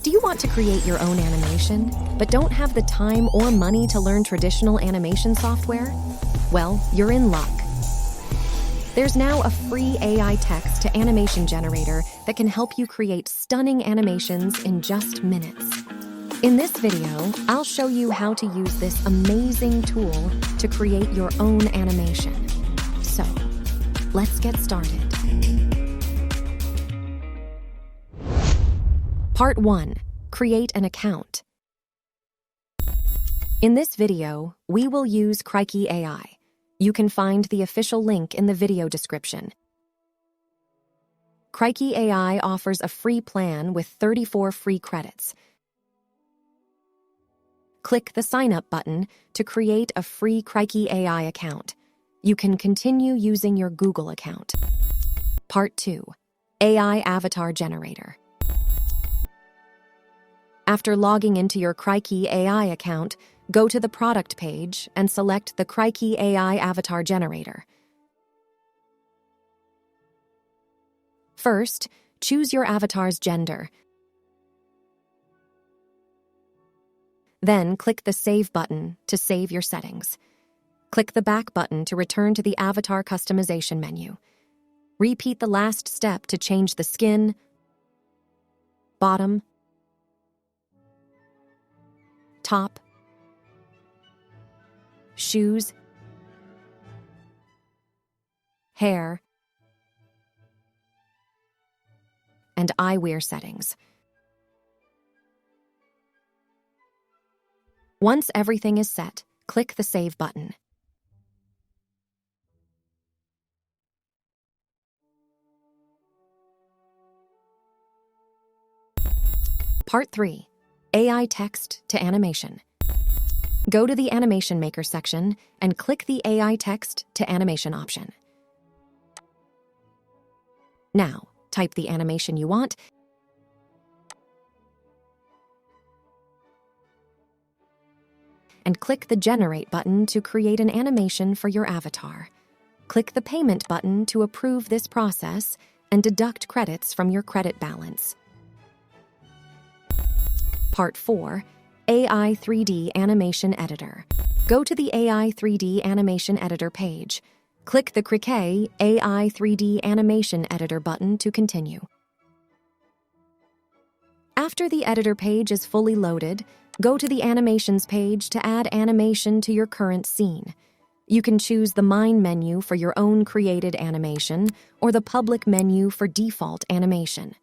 Do you want to create your own animation, but don't have the time or money to learn traditional animation software? Well, you're in luck. There's now a free AI text-to-animation generator that can help you create stunning animations in just minutes. In this video, I'll show you how to use this amazing tool to create your own animation. So, let's get started. Part 1. Create an account. In this video, we will use Crikey AI. You can find the official link in the video description. Crikey AI offers a free plan with 34 free credits. Click the Sign Up button to create a free Crikey AI account. You can continue using your Google account. Part 2. AI Avatar Generator. After logging into your Crikey AI account, go to the product page and select the Crikey AI Avatar Generator. First, choose your avatar's gender. Then click the Save button to save your settings. Click the Back button to return to the Avatar Customization menu. Repeat the last step to change the skin, bottom, top, shoes, hair, and eyewear settings. Once everything is set, click the Save button. Part 3. AI Text to Animation. Go to the Animation Maker section and click the AI Text to Animation option. Now, type the animation you want and click the Generate button to create an animation for your avatar. Click the Payment button to approve this process and deduct credits from your credit balance. Part 4. AI 3D Animation Editor. Go to the AI 3D Animation Editor page. Click the Crikey AI 3D Animation Editor button to continue. After the editor page is fully loaded, go to the Animations page to add animation to your current scene. You can choose the Mine menu for your own created animation or the Public menu for default animation.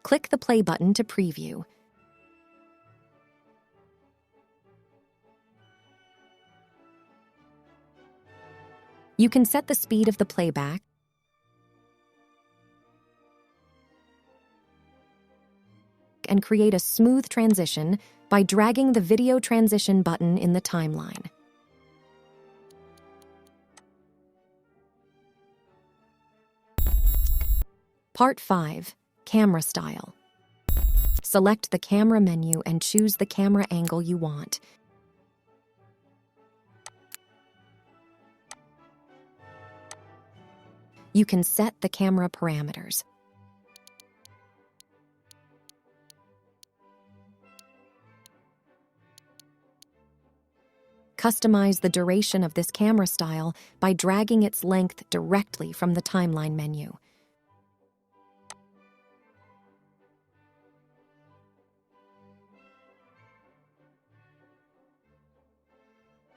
Click the Play button to preview. You can set the speed of the playback and create a smooth transition by dragging the Video Transition button in the timeline. Part 5. Camera Style. Select the Camera menu and choose the camera angle you want. You can set the camera parameters. Customize the duration of this camera style by dragging its length directly from the timeline menu.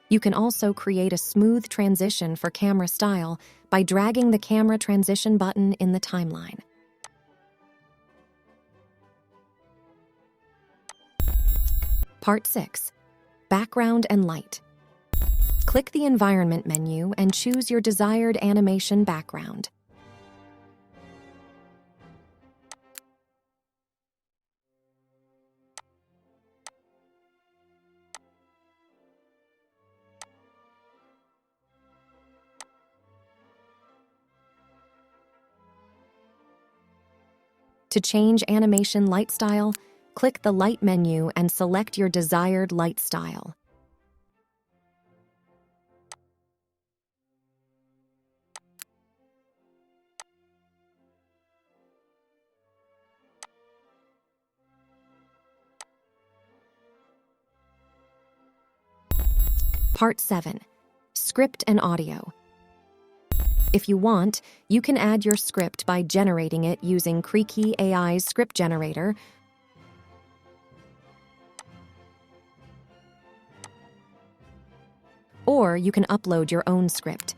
You can also create a smooth transition for camera style by dragging the Camera Transition button in the timeline. Part 6. Background and Light. Click the Environment menu and choose your desired animation background. To change animation light style, click the Light menu and select your desired light style. Part 7. Script and audio. If you want, you can add your script by generating it using Creaky AI's script generator, or you can upload your own script.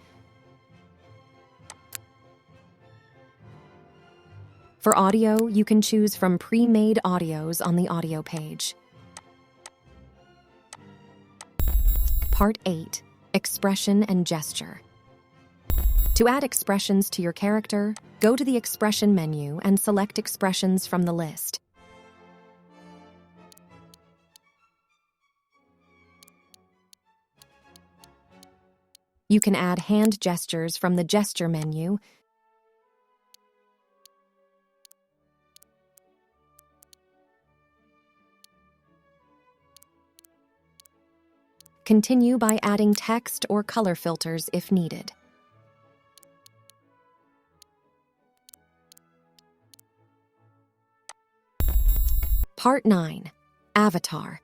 For audio, you can choose from pre-made audios on the audio page. Part 8. Expression and gesture. To add expressions to your character, go to the Expression menu and select Expressions from the list. You can add hand gestures from the Gesture menu, continue by adding text or color filters if needed. Part 9. Avatar.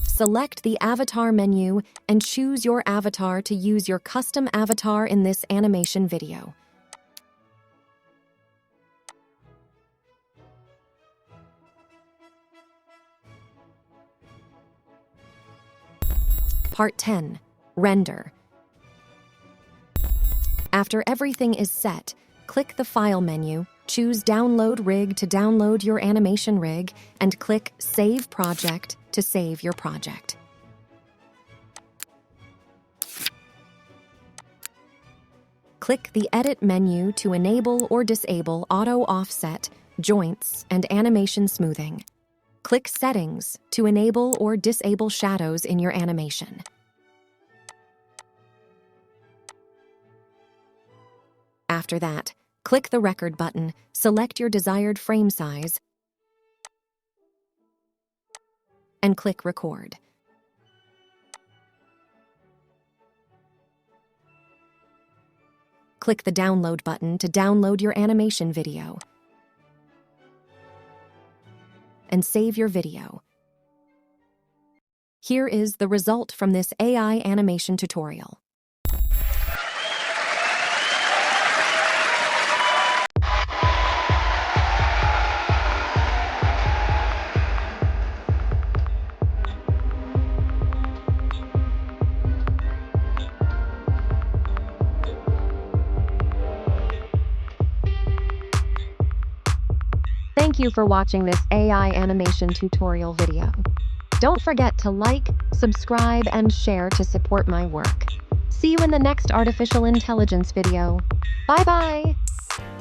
Select the Avatar menu and choose your avatar to use your custom avatar in this animation video. Part 10. Render. After everything is set, click the File menu, choose Download Rig to download your animation rig, and click Save Project to save your project. Click the Edit menu to enable or disable auto offset, joints, and animation smoothing. Click Settings to enable or disable shadows in your animation. After that, click the Record button, select your desired frame size, and click Record. Click the Download button to download your animation video, and save your video. Here is the result from this AI animation tutorial. Thank you for watching this AI animation tutorial video. Don't forget to like, subscribe, and share to support my work. See you in the next artificial intelligence video. Bye-bye!